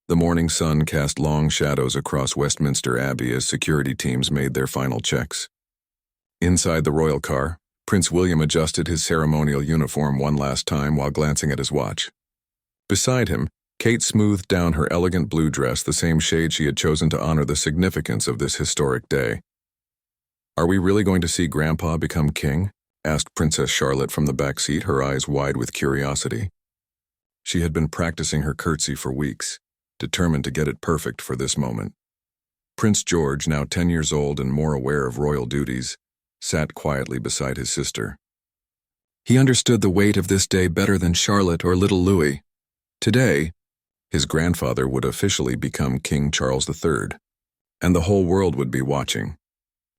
The morning sun cast long shadows across Westminster Abbey as security teams made their final checks. Inside the royal car, Prince William adjusted his ceremonial uniform one last time while glancing at his watch. Beside him, Kate smoothed down her elegant blue dress, the same shade she had chosen to honor the significance of this historic day. "Are we really going to see Grandpa become king?" asked Princess Charlotte from the back seat, her eyes wide with curiosity. She had been practicing her curtsy for weeks, determined to get it perfect for this moment. Prince George, now 10 years old and more aware of royal duties, sat quietly beside his sister. He understood the weight of this day better than Charlotte or little Louis. Today, his grandfather would officially become King Charles III, and the whole world would be watching.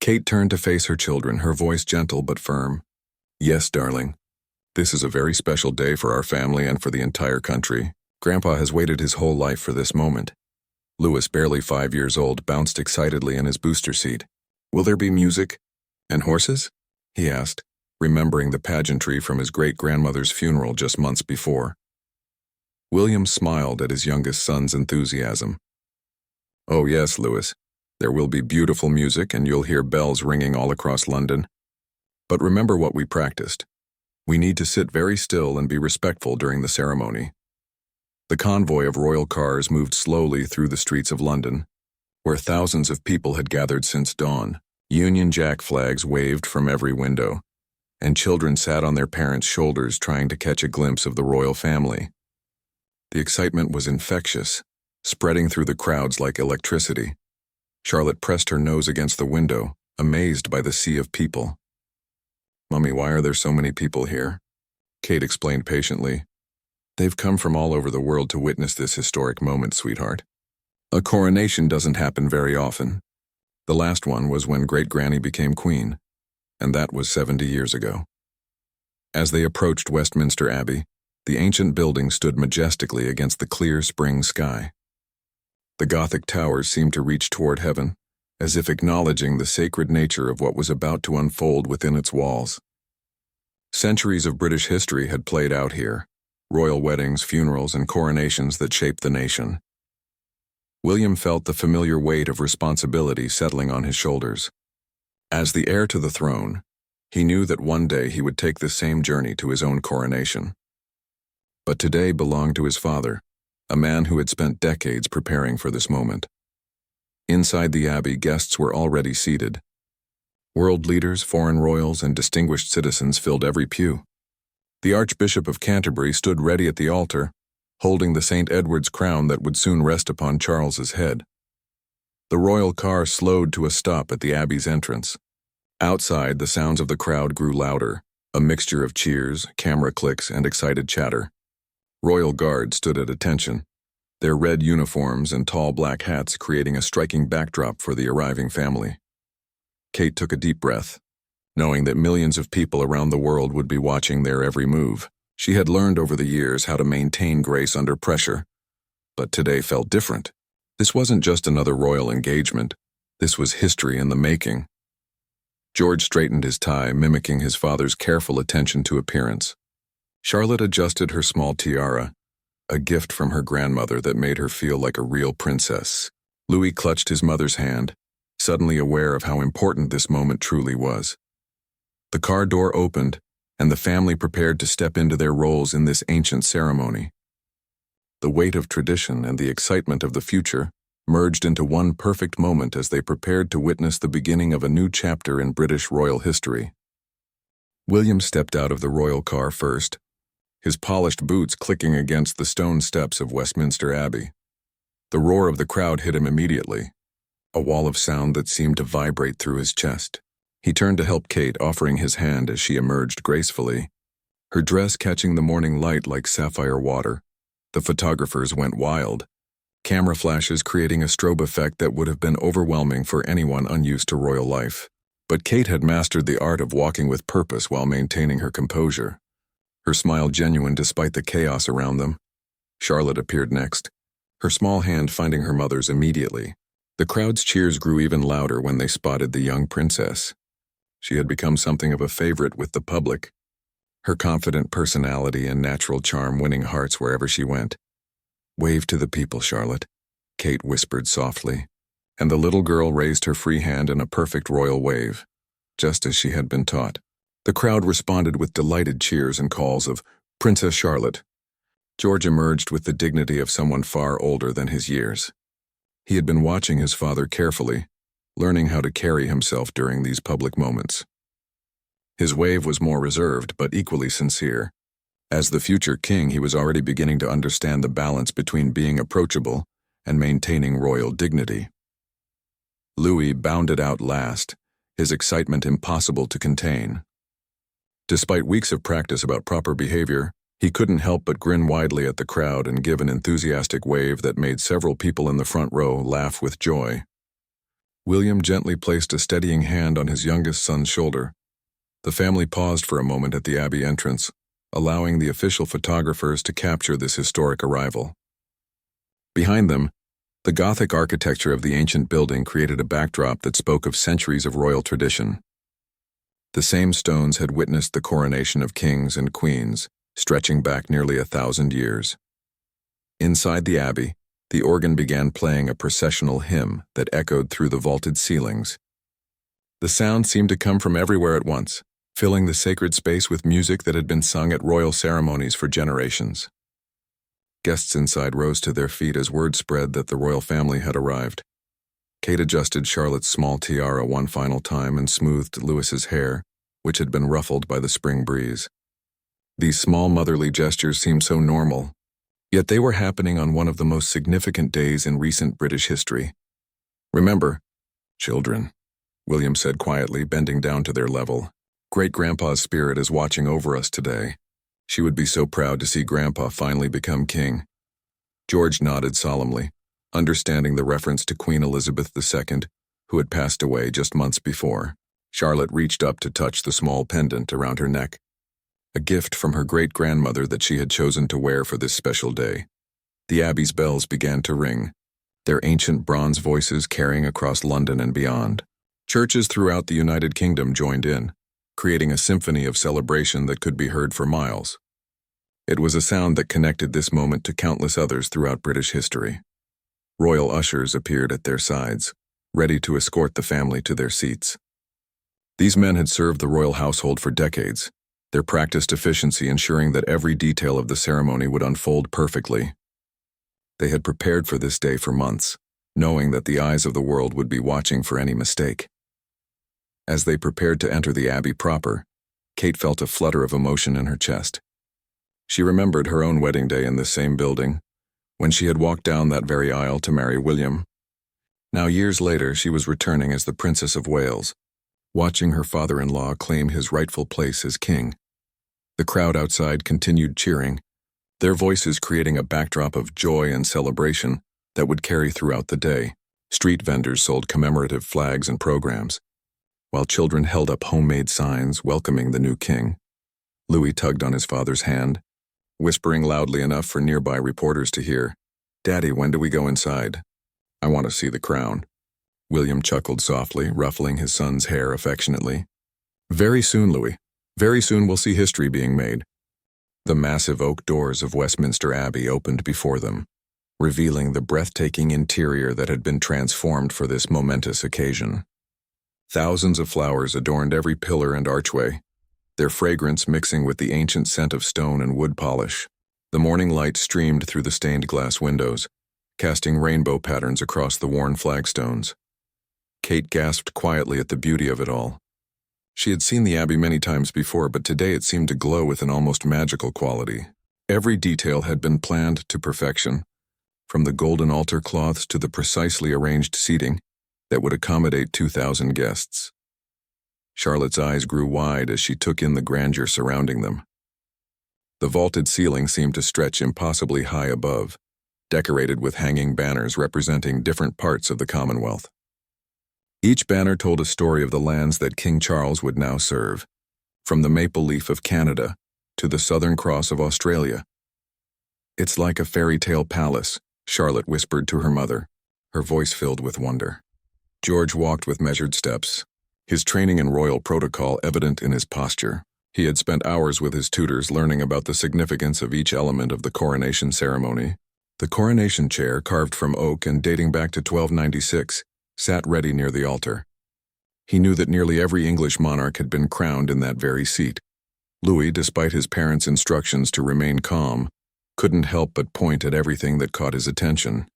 Kate turned to face her children, her voice gentle but firm. "Yes, darling. This is a very special day for our family and for the entire country. Grandpa has waited his whole life for this moment." Louis, barely 5 years old, bounced excitedly in his booster seat. "Will there be music and horses?" he asked, remembering the pageantry from his great-grandmother's funeral just months before. William smiled at his youngest son's enthusiasm. "Oh yes, Louis. There will be beautiful music and you'll hear bells ringing all across London. But remember what we practiced. We need to sit very still and be respectful during the ceremony." The convoy of royal cars moved slowly through the streets of London, where thousands of people had gathered since dawn. Union Jack flags waved from every window, and children sat on their parents' shoulders trying to catch a glimpse of the royal family. The excitement was infectious, spreading through the crowds like electricity. Charlotte pressed her nose against the window, amazed by the sea of people. "Mummy, why are there so many people here?" Kate explained patiently. "They've come from all over the world to witness this historic moment, sweetheart. A coronation doesn't happen very often. The last one was when Great-Granny became queen, and that was 70 years ago." As they approached Westminster Abbey, the ancient building stood majestically against the clear spring sky. The Gothic towers seemed to reach toward heaven, as if acknowledging the sacred nature of what was about to unfold within its walls. Centuries of British history had played out here, royal weddings, funerals, and coronations that shaped the nation. William felt the familiar weight of responsibility settling on his shoulders. As the heir to the throne, he knew that one day he would take this same journey to his own coronation. But today belonged to his father, a man who had spent decades preparing for this moment. Inside the abbey, guests were already seated. World leaders, foreign royals, and distinguished citizens filled every pew. The Archbishop of Canterbury stood ready at the altar, holding the St. Edward's crown that would soon rest upon Charles's head. The royal car slowed to a stop at the abbey's entrance. Outside, the sounds of the crowd grew louder, a mixture of cheers, camera clicks, and excited chatter. Royal guards stood at attention, their red uniforms and tall black hats creating a striking backdrop for the arriving family. Kate took a deep breath, knowing that millions of people around the world would be watching their every move. She had learned over the years how to maintain grace under pressure, but today felt different. This wasn't just another royal engagement. This was history in the making. George straightened his tie, mimicking his father's careful attention to appearance. Charlotte adjusted her small tiara, a gift from her grandmother that made her feel like a real princess. Louis clutched his mother's hand, suddenly aware of how important this moment truly was. The car door opened, and the family prepared to step into their roles in this ancient ceremony. The weight of tradition and the excitement of the future merged into one perfect moment as they prepared to witness the beginning of a new chapter in British royal history. William stepped out of the royal car first, his polished boots clicking against the stone steps of Westminster Abbey. The roar of the crowd hit him immediately, a wall of sound that seemed to vibrate through his chest. He turned to help Kate, offering his hand as she emerged gracefully, her dress catching the morning light like sapphire water. The photographers went wild, camera flashes creating a strobe effect that would have been overwhelming for anyone unused to royal life. But Kate had mastered the art of walking with purpose while maintaining her composure, her smile genuine despite the chaos around them. Charlotte appeared next, her small hand finding her mother's immediately. The crowd's cheers grew even louder when they spotted the young princess. She had become something of a favorite with the public, her confident personality and natural charm winning hearts wherever she went. "Wave to the people, Charlotte," Kate whispered softly, and the little girl raised her free hand in a perfect royal wave, just as she had been taught. The crowd responded with delighted cheers and calls of, "Princess Charlotte." George emerged with the dignity of someone far older than his years. He had been watching his father carefully, learning how to carry himself during these public moments. His wave was more reserved but equally sincere. As the future king, he was already beginning to understand the balance between being approachable and maintaining royal dignity. Louis bounded out last, his excitement impossible to contain. Despite weeks of practice about proper behavior, he couldn't help but grin widely at the crowd and give an enthusiastic wave that made several people in the front row laugh with joy. William gently placed a steadying hand on his youngest son's shoulder. The family paused for a moment at the Abbey entrance, allowing the official photographers to capture this historic arrival. Behind them, the Gothic architecture of the ancient building created a backdrop that spoke of centuries of royal tradition. The same stones had witnessed the coronation of kings and queens, stretching back nearly 1,000 years. Inside the Abbey, the organ began playing a processional hymn that echoed through the vaulted ceilings. The sound seemed to come from everywhere at once, filling the sacred space with music that had been sung at royal ceremonies for generations. Guests inside rose to their feet as word spread that the royal family had arrived. Kate adjusted Charlotte's small tiara one final time and smoothed Louis's hair, which had been ruffled by the spring breeze. These small motherly gestures seemed so normal, yet they were happening on one of the most significant days in recent British history. "Remember, children," William said quietly, bending down to their level. "Great-Grandpa's spirit is watching over us today. She would be so proud to see Grandpa finally become king." George nodded solemnly, understanding the reference to Queen Elizabeth II, who had passed away just months before. Charlotte reached up to touch the small pendant around her neck, a gift from her great-grandmother that she had chosen to wear for this special day. The Abbey's bells began to ring, their ancient bronze voices carrying across London and beyond. Churches throughout the United Kingdom joined in, creating a symphony of celebration that could be heard for miles. It was a sound that connected this moment to countless others throughout British history. Royal ushers appeared at their sides, ready to escort the family to their seats. These men had served the royal household for decades, their practiced efficiency ensuring that every detail of the ceremony would unfold perfectly. They had prepared for this day for months, knowing that the eyes of the world would be watching for any mistake. As they prepared to enter the Abbey proper, Kate felt a flutter of emotion in her chest. She remembered her own wedding day in this same building, when she had walked down that very aisle to marry William. Now, years later, she was returning as the Princess of Wales, watching her father-in-law claim his rightful place as king. The crowd outside continued cheering, their voices creating a backdrop of joy and celebration that would carry throughout the day. Street vendors sold commemorative flags and programs, while children held up homemade signs welcoming the new king. Louis tugged on his father's hand, whispering loudly enough for nearby reporters to hear, "Daddy, when do we go inside? I want to see the crown." William chuckled softly, ruffling his son's hair affectionately. "Very soon, Louis. Very soon we'll see history being made." The massive oak doors of Westminster Abbey opened before them, revealing the breathtaking interior that had been transformed for this momentous occasion. Thousands of flowers adorned every pillar and archway, their fragrance mixing with the ancient scent of stone and wood polish. The morning light streamed through the stained glass windows, casting rainbow patterns across the worn flagstones. Kate gasped quietly at the beauty of it all. She had seen the Abbey many times before, but today it seemed to glow with an almost magical quality. Every detail had been planned to perfection, from the golden altar cloths to the precisely arranged seating that would accommodate 2,000 guests. Charlotte's eyes grew wide as she took in the grandeur surrounding them. The vaulted ceiling seemed to stretch impossibly high above, decorated with hanging banners representing different parts of the Commonwealth. Each banner told a story of the lands that King Charles would now serve, from the maple leaf of Canada to the Southern Cross of Australia. "It's like a fairy tale palace," Charlotte whispered to her mother, her voice filled with wonder. George walked with measured steps, his training in royal protocol evident in his posture. He had spent hours with his tutors learning about the significance of each element of the coronation ceremony, The coronation chair, carved from oak and dating back to 1296, sat ready near the altar. He knew that nearly every English monarch had been crowned in that very seat. Louis, despite his parents' instructions to remain calm, couldn't help but point at everything that caught his attention.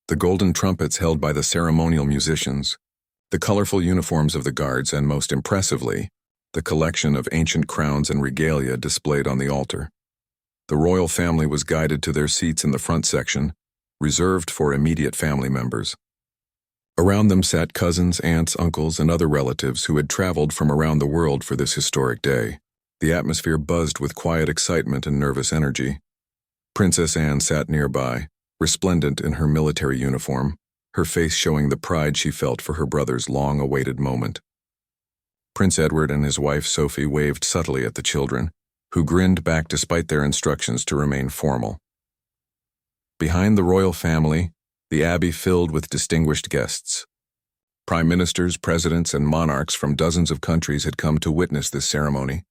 The golden trumpets held by the ceremonial musicians, the colorful uniforms of the guards, and most impressively, the collection of ancient crowns and regalia displayed on the altar. The royal family was guided to their seats in the front section, reserved for immediate family members. Around them sat cousins, aunts, uncles, and other relatives who had traveled from around the world for this historic day. The atmosphere buzzed with quiet excitement and nervous energy. Princess Anne sat nearby, resplendent in her military uniform, her face showing the pride she felt for her brother's long-awaited moment. Prince Edward and his wife Sophie waved subtly at the children, who grinned back despite their instructions to remain formal. Behind the royal family, the abbey filled with distinguished guests. Prime ministers, presidents, and monarchs from dozens of countries had come to witness this ceremony.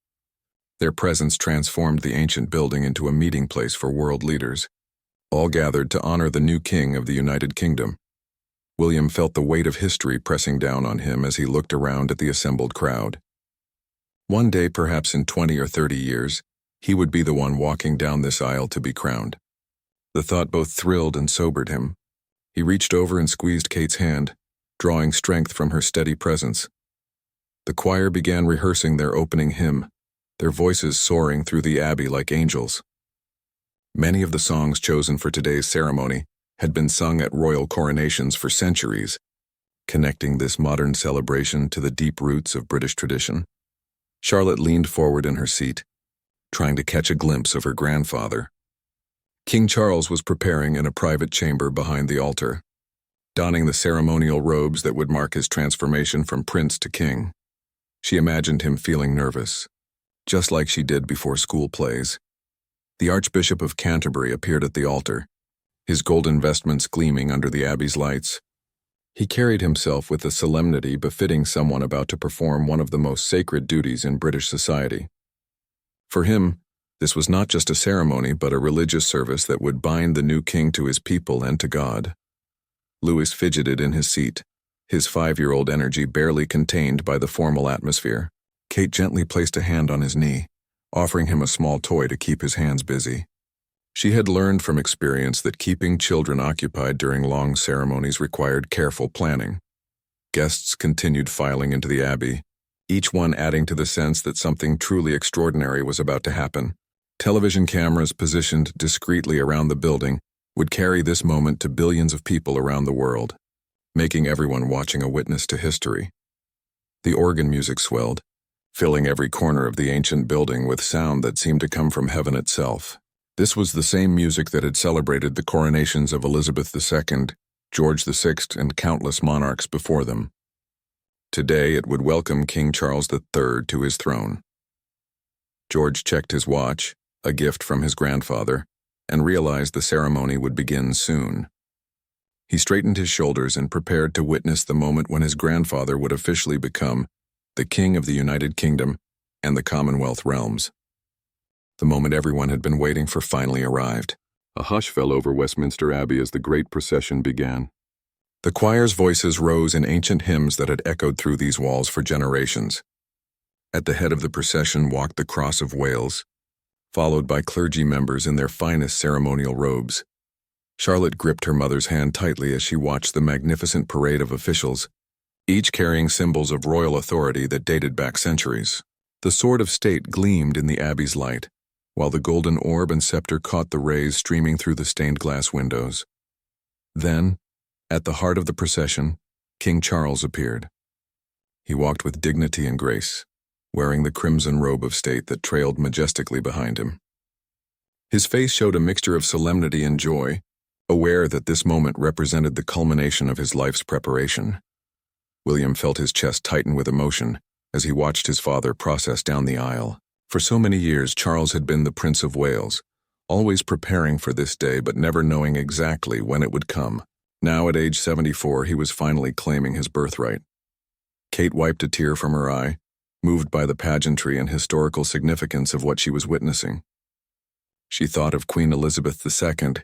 Their presence transformed the ancient building into a meeting place for world leaders, all gathered to honor the new king of the United Kingdom. William felt the weight of history pressing down on him as he looked around at the assembled crowd. One day, perhaps in 20 or 30 years, he would be the one walking down this aisle to be crowned. The thought both thrilled and sobered him. He reached over and squeezed Kate's hand, drawing strength from her steady presence. The choir began rehearsing their opening hymn, their voices soaring through the abbey like angels. Many of the songs chosen for today's ceremony had been sung at royal coronations for centuries, connecting this modern celebration to the deep roots of British tradition. Charlotte leaned forward in her seat, trying to catch a glimpse of her grandfather. King Charles was preparing in a private chamber behind the altar, donning the ceremonial robes that would mark his transformation from prince to king. She imagined him feeling nervous, just like she did before school plays. The Archbishop of Canterbury appeared at the altar, his golden vestments gleaming under the abbey's lights. He carried himself with a solemnity befitting someone about to perform one of the most sacred duties in British society. For him, this was not just a ceremony but a religious service that would bind the new king to his people and to God. Louis fidgeted in his seat, his 5-year-old energy barely contained by the formal atmosphere. Kate gently placed a hand on his knee, offering him a small toy to keep his hands busy. She had learned from experience that keeping children occupied during long ceremonies required careful planning. Guests continued filing into the abbey, each one adding to the sense that something truly extraordinary was about to happen. Television cameras positioned discreetly around the building would carry this moment to billions of people around the world, making everyone watching a witness to history. The organ music swelled, filling every corner of the ancient building with sound that seemed to come from heaven itself. This was the same music that had celebrated the coronations of Elizabeth II, George VI, and countless monarchs before them. Today it would welcome King Charles III to his throne. George checked his watch, a gift from his grandfather, and realized the ceremony would begin soon. He straightened his shoulders and prepared to witness the moment when his grandfather would officially become the King of the United Kingdom and the Commonwealth realms. The moment everyone had been waiting for finally arrived. A hush fell over Westminster Abbey as the great procession began. The choir's voices rose in ancient hymns that had echoed through these walls for generations. At the head of the procession walked the Cross of Wales, followed by clergy members in their finest ceremonial robes. Charlotte gripped her mother's hand tightly as she watched the magnificent parade of officials, each carrying symbols of royal authority that dated back centuries. The sword of state gleamed in the abbey's light, while the golden orb and scepter caught the rays streaming through the stained glass windows. Then, at the heart of the procession, King Charles appeared. He walked with dignity and grace, wearing the crimson robe of state that trailed majestically behind him. His face showed a mixture of solemnity and joy, aware that this moment represented the culmination of his life's preparation. William felt his chest tighten with emotion as he watched his father process down the aisle. For so many years, Charles had been the Prince of Wales, always preparing for this day but never knowing exactly when it would come. Now, at age 74, he was finally claiming his birthright. Kate wiped a tear from her eye, moved by the pageantry and historical significance of what she was witnessing. She thought of Queen Elizabeth II,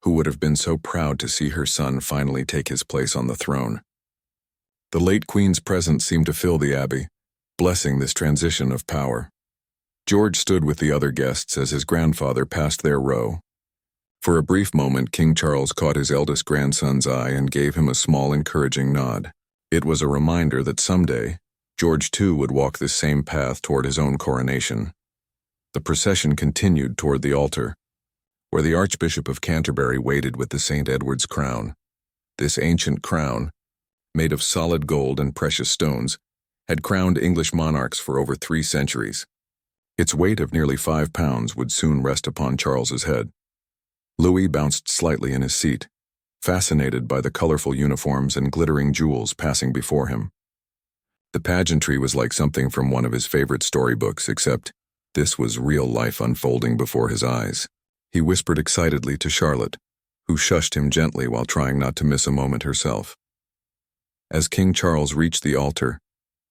who would have been so proud to see her son finally take his place on the throne. The late Queen's presence seemed to fill the Abbey, blessing this transition of power. George stood with the other guests as his grandfather passed their row. For a brief moment, King Charles caught his eldest grandson's eye and gave him a small, encouraging nod. It was a reminder that someday, George too would walk this same path toward his own coronation. The procession continued toward the altar, where the Archbishop of Canterbury waited with the St. Edward's crown. This ancient crown, made of solid gold and precious stones, had crowned English monarchs for over 3 centuries. Its weight of nearly 5 pounds would soon rest upon Charles's head. Louis bounced slightly in his seat, fascinated by the colorful uniforms and glittering jewels passing before him. The pageantry was like something from one of his favorite storybooks, except this was real life unfolding before his eyes. He whispered excitedly to Charlotte, who shushed him gently while trying not to miss a moment herself. As King Charles reached the altar,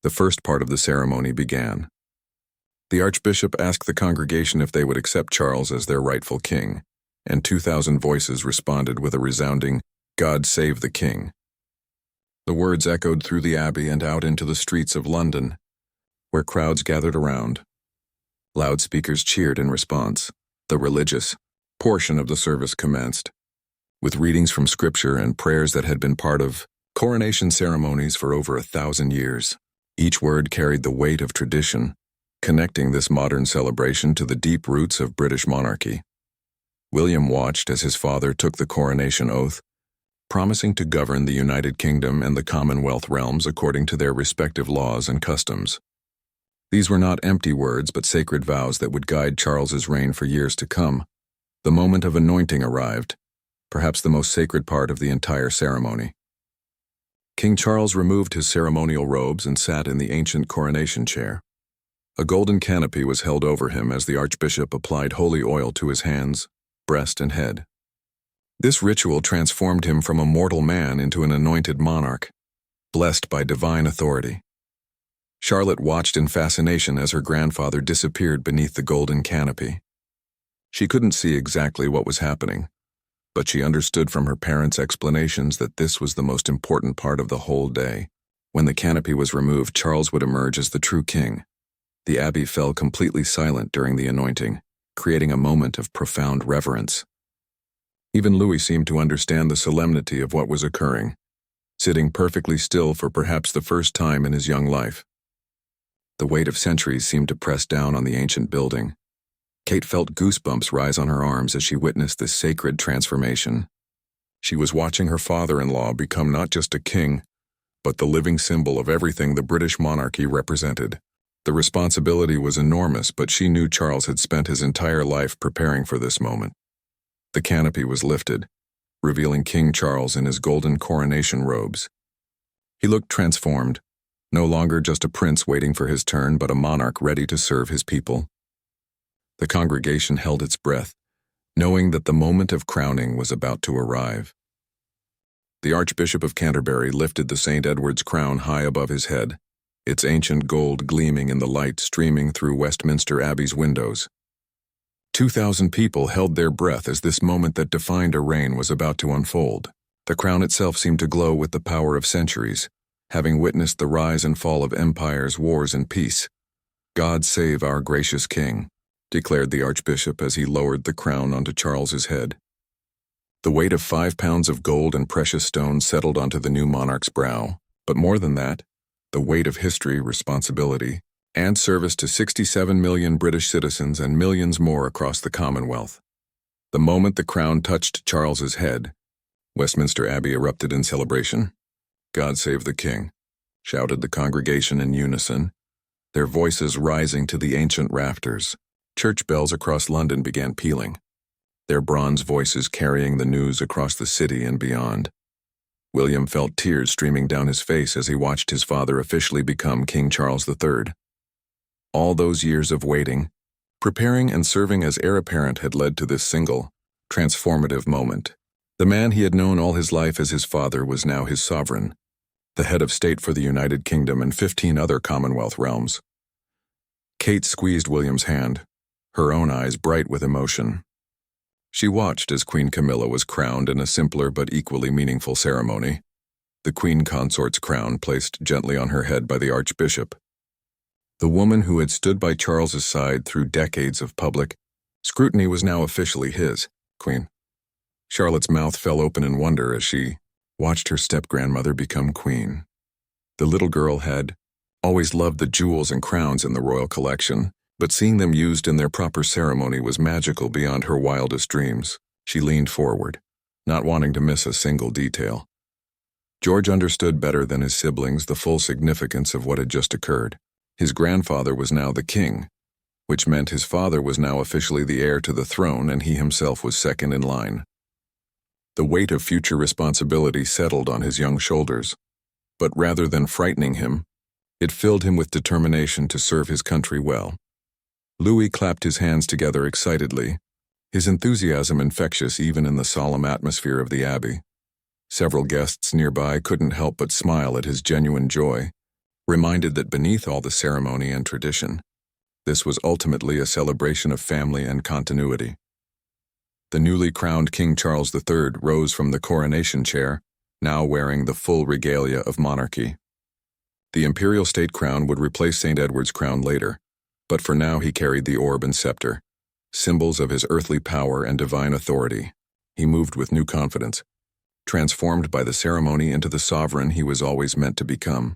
the first part of the ceremony began. The Archbishop asked the congregation if they would accept Charles as their rightful king, and 2,000 voices responded with a resounding, "God save the King." The words echoed through the Abbey and out into the streets of London, where crowds gathered around. Loudspeakers cheered in response. The religious portion of the service commenced, with readings from Scripture and prayers that had been part of coronation ceremonies for over 1,000 years. Each word carried the weight of tradition, connecting this modern celebration to the deep roots of British monarchy. William watched as his father took the coronation oath, promising to govern the United Kingdom and the Commonwealth realms according to their respective laws and customs. These were not empty words, but sacred vows that would guide Charles's reign for years to come. The moment of anointing arrived, perhaps the most sacred part of the entire ceremony. King Charles removed his ceremonial robes and sat in the ancient coronation chair. A golden canopy was held over him as the Archbishop applied holy oil to his hands, breast, and head. This ritual transformed him from a mortal man into an anointed monarch, blessed by divine authority. Charlotte watched in fascination as her grandfather disappeared beneath the golden canopy. She couldn't see exactly what was happening, but she understood from her parents' explanations that this was the most important part of the whole day. When the canopy was removed, Charles would emerge as the true king. The Abbey fell completely silent during the anointing, creating a moment of profound reverence. Even Louis seemed to understand the solemnity of what was occurring, sitting perfectly still for perhaps the first time in his young life. The weight of centuries seemed to press down on the ancient building. Kate felt goosebumps rise on her arms as she witnessed this sacred transformation. She was watching her father-in-law become not just a king, but the living symbol of everything the British monarchy represented. The responsibility was enormous, but she knew Charles had spent his entire life preparing for this moment. The canopy was lifted, revealing King Charles in his golden coronation robes. He looked transformed, no longer just a prince waiting for his turn, but a monarch ready to serve his people. The congregation held its breath, knowing that the moment of crowning was about to arrive. The Archbishop of Canterbury lifted the St. Edward's crown high above his head, its ancient gold gleaming in the light streaming through Westminster Abbey's windows. 2,000 people held their breath as this moment that defined a reign was about to unfold. The crown itself seemed to glow with the power of centuries, having witnessed the rise and fall of empires, wars, and peace. "God save our gracious king," declared the Archbishop as he lowered the crown onto Charles's head. The weight of 5 pounds of gold and precious stones settled onto the new monarch's brow, but more than that, the weight of history, responsibility, and service to 67 million British citizens and millions more across the Commonwealth. The moment the crown touched Charles's head, Westminster Abbey erupted in celebration. "God save the king," shouted the congregation in unison, their voices rising to the ancient rafters. Church bells across London began pealing, their bronze voices carrying the news across the city and beyond. William felt tears streaming down his face as he watched his father officially become King Charles III. All those years of waiting, preparing and serving as heir apparent had led to this single, transformative moment. The man he had known all his life as his father was now his sovereign, the head of state for the United Kingdom and 15 other Commonwealth realms. Kate squeezed William's hand, her own eyes bright with emotion. She watched as Queen Camilla was crowned in a simpler but equally meaningful ceremony, the Queen Consort's crown placed gently on her head by the Archbishop. The woman who had stood by Charles's side through decades of public scrutiny was now officially his queen. Charlotte's mouth fell open in wonder as she watched her step-grandmother become queen. The little girl had always loved the jewels and crowns in the royal collection, but seeing them used in their proper ceremony was magical beyond her wildest dreams. She leaned forward, not wanting to miss a single detail. George understood better than his siblings the full significance of what had just occurred. His grandfather was now the king, which meant his father was now officially the heir to the throne and he himself was second in line. The weight of future responsibility settled on his young shoulders, but rather than frightening him, it filled him with determination to serve his country well. Louis clapped his hands together excitedly, his enthusiasm infectious even in the solemn atmosphere of the Abbey. Several guests nearby couldn't help but smile at his genuine joy, reminded that beneath all the ceremony and tradition, this was ultimately a celebration of family and continuity. The newly crowned King Charles III rose from the coronation chair, now wearing the full regalia of monarchy. The imperial state crown would replace St. Edward's crown later, but for now he carried the orb and scepter, symbols of his earthly power and divine authority. He moved with new confidence, transformed by the ceremony into the sovereign he was always meant to become.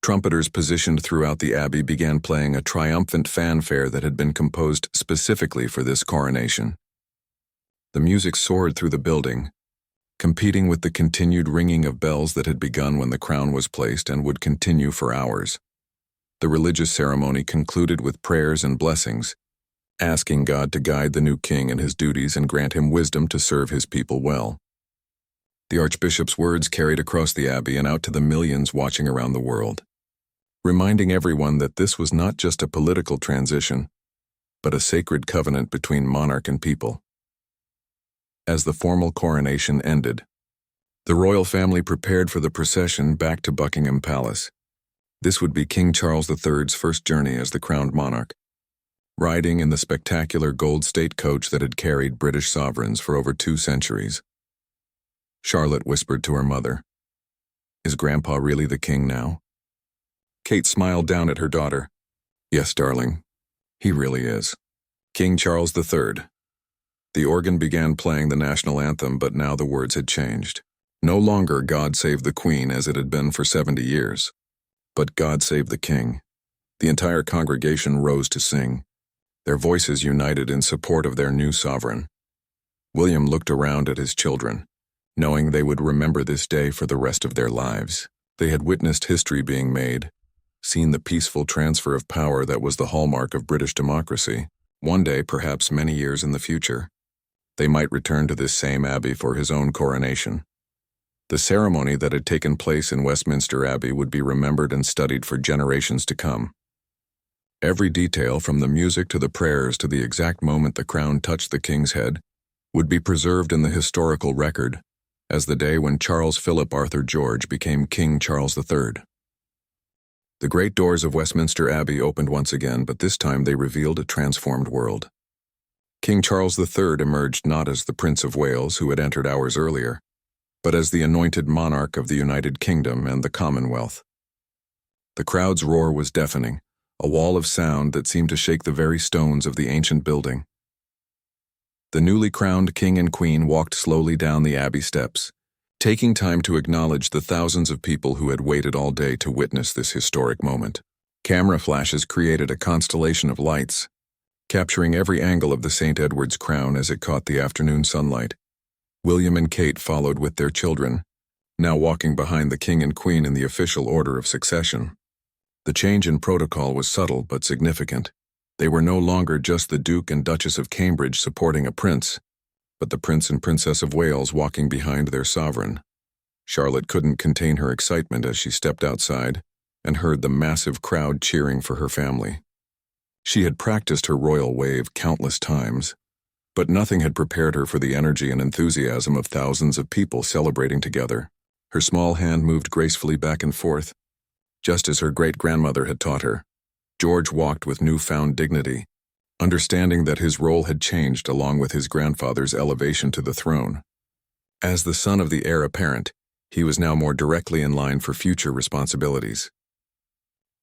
Trumpeters positioned throughout the abbey began playing a triumphant fanfare that had been composed specifically for this coronation. The music soared through the building, competing with the continued ringing of bells that had begun when the crown was placed and would continue for hours. The religious ceremony concluded with prayers and blessings, asking God to guide the new king in his duties and grant him wisdom to serve his people well. The Archbishop's words carried across the abbey and out to the millions watching around the world, reminding everyone that this was not just a political transition, but a sacred covenant between monarch and people. As the formal coronation ended, the royal family prepared for the procession back to Buckingham Palace. This would be King Charles III's first journey as the crowned monarch, riding in the spectacular gold state coach that had carried British sovereigns for over 2 centuries. Charlotte whispered to her mother, "Is Grandpa really the king now?" Kate smiled down at her daughter. "Yes, darling, he really is. King Charles III. The organ began playing the national anthem, but now the words had changed. No longer God Save the Queen as it had been for 70 years, but God Save the King. The entire congregation rose to sing, their voices united in support of their new sovereign. William looked around at his children, knowing they would remember this day for the rest of their lives. They had witnessed history being made, seen the peaceful transfer of power that was the hallmark of British democracy. One day, perhaps many years in the future, they might return to this same abbey for his own coronation. The ceremony that had taken place in Westminster Abbey would be remembered and studied for generations to come. Every detail, from the music to the prayers to the exact moment the crown touched the king's head, would be preserved in the historical record as the day when Charles Philip Arthur George became King Charles III. The great doors of Westminster Abbey opened once again, but this time they revealed a transformed world. King Charles III emerged not as the Prince of Wales who had entered hours earlier, but as the anointed monarch of the United Kingdom and the Commonwealth. The crowd's roar was deafening, a wall of sound that seemed to shake the very stones of the ancient building. The newly crowned king and queen walked slowly down the abbey steps, taking time to acknowledge the thousands of people who had waited all day to witness this historic moment. Camera flashes created a constellation of lights, capturing every angle of the St. Edward's crown as it caught the afternoon sunlight. William and Kate followed with their children, now walking behind the king and queen in the official order of succession. The change in protocol was subtle but significant. They were no longer just the Duke and Duchess of Cambridge supporting a prince, but the Prince and Princess of Wales walking behind their sovereign. Charlotte couldn't contain her excitement as she stepped outside and heard the massive crowd cheering for her family. She had practiced her royal wave countless times, but nothing had prepared her for the energy and enthusiasm of thousands of people celebrating together. Her small hand moved gracefully back and forth, just as her great-grandmother had taught her. George walked with newfound dignity, understanding that his role had changed along with his grandfather's elevation to the throne. As the son of the heir apparent, he was now more directly in line for future responsibilities.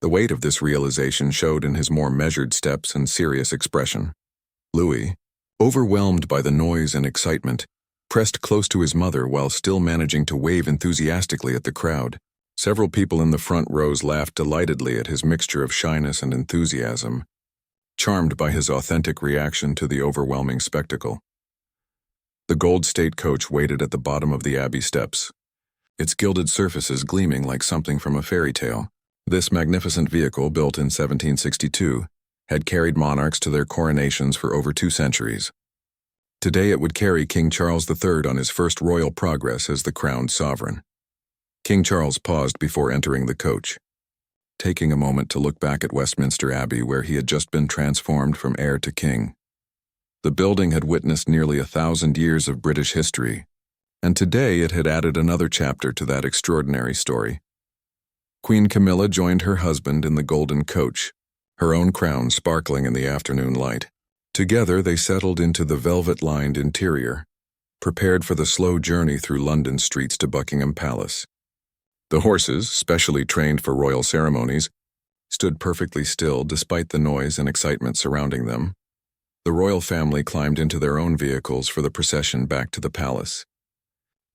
The weight of this realization showed in his more measured steps and serious expression. Louis, overwhelmed by the noise and excitement, pressed close to his mother while still managing to wave enthusiastically at the crowd. Several people in the front rows laughed delightedly at his mixture of shyness and enthusiasm, charmed by his authentic reaction to the overwhelming spectacle. The gold state coach waited at the bottom of the Abbey steps, its gilded surfaces gleaming like something from a fairy tale. This magnificent vehicle, built in 1762, had carried monarchs to their coronations for over 2 centuries. Today it would carry King Charles III on his first royal progress as the crowned sovereign. King Charles paused before entering the coach, taking a moment to look back at Westminster Abbey, where he had just been transformed from heir to king. The building had witnessed nearly 1,000 years of British history, and today it had added another chapter to that extraordinary story. Queen Camilla joined her husband in the golden coach, her own crown sparkling in the afternoon light. Together they settled into the velvet-lined interior, prepared for the slow journey through London streets to Buckingham Palace. The horses, specially trained for royal ceremonies, stood perfectly still despite the noise and excitement surrounding them. The royal family climbed into their own vehicles for the procession back to the palace.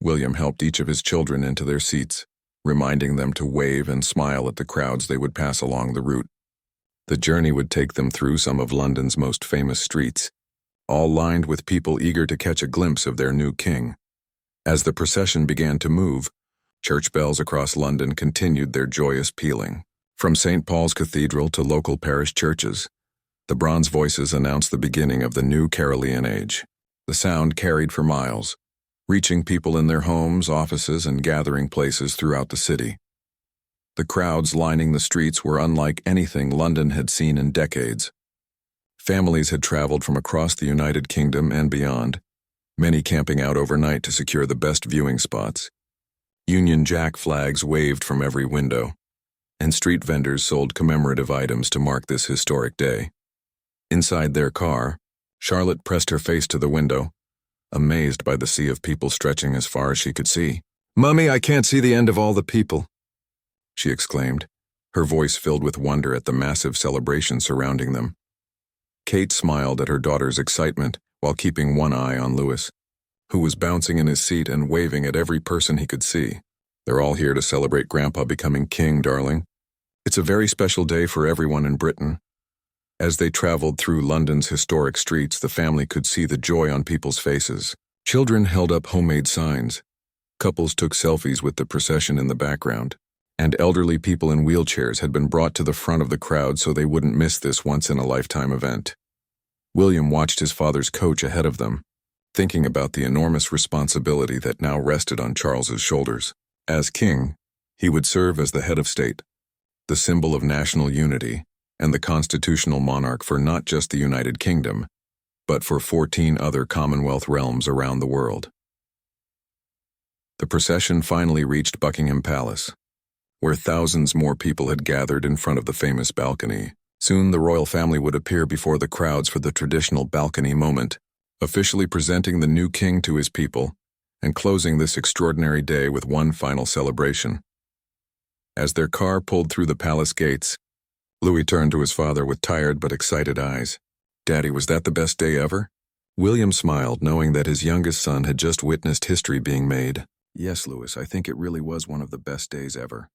William helped each of his children into their seats, reminding them to wave and smile at the crowds they would pass along the route. The journey would take them through some of London's most famous streets, all lined with people eager to catch a glimpse of their new king. As the procession began to move, church bells across London continued their joyous pealing. From St. Paul's Cathedral to local parish churches, the bronze voices announced the beginning of the new Carolean age. The sound carried for miles, reaching people in their homes, offices, and gathering places throughout the city. The crowds lining the streets were unlike anything London had seen in decades. Families had traveled from across the United Kingdom and beyond, many camping out overnight to secure the best viewing spots. Union Jack flags waved from every window, and street vendors sold commemorative items to mark this historic day. Inside their car, Charlotte pressed her face to the window, amazed by the sea of people stretching as far as she could see. "Mummy, I can't see the end of all the people," she exclaimed, her voice filled with wonder at the massive celebration surrounding them. Kate smiled at her daughter's excitement while keeping one eye on Louis, who was bouncing in his seat and waving at every person he could see. "They're all here to celebrate Grandpa becoming king, darling. It's a very special day for everyone in Britain." As they traveled through London's historic streets, the family could see the joy on people's faces. Children held up homemade signs. Couples took selfies with the procession in the background, and elderly people in wheelchairs had been brought to the front of the crowd so they wouldn't miss this once-in-a-lifetime event. William watched his father's coach ahead of them, thinking about the enormous responsibility that now rested on Charles's shoulders. As king, he would serve as the head of state, the symbol of national unity, and the constitutional monarch for not just the United Kingdom, but for 14 other Commonwealth realms around the world. The procession finally reached Buckingham Palace, where thousands more people had gathered in front of the famous balcony. Soon the royal family would appear before the crowds for the traditional balcony moment, officially presenting the new king to his people and closing this extraordinary day with one final celebration. As their car pulled through the palace gates, Louis turned to his father with tired but excited eyes. "Daddy, was that the best day ever?" William smiled, knowing that his youngest son had just witnessed history being made. "Yes, Louis, I think it really was one of the best days ever."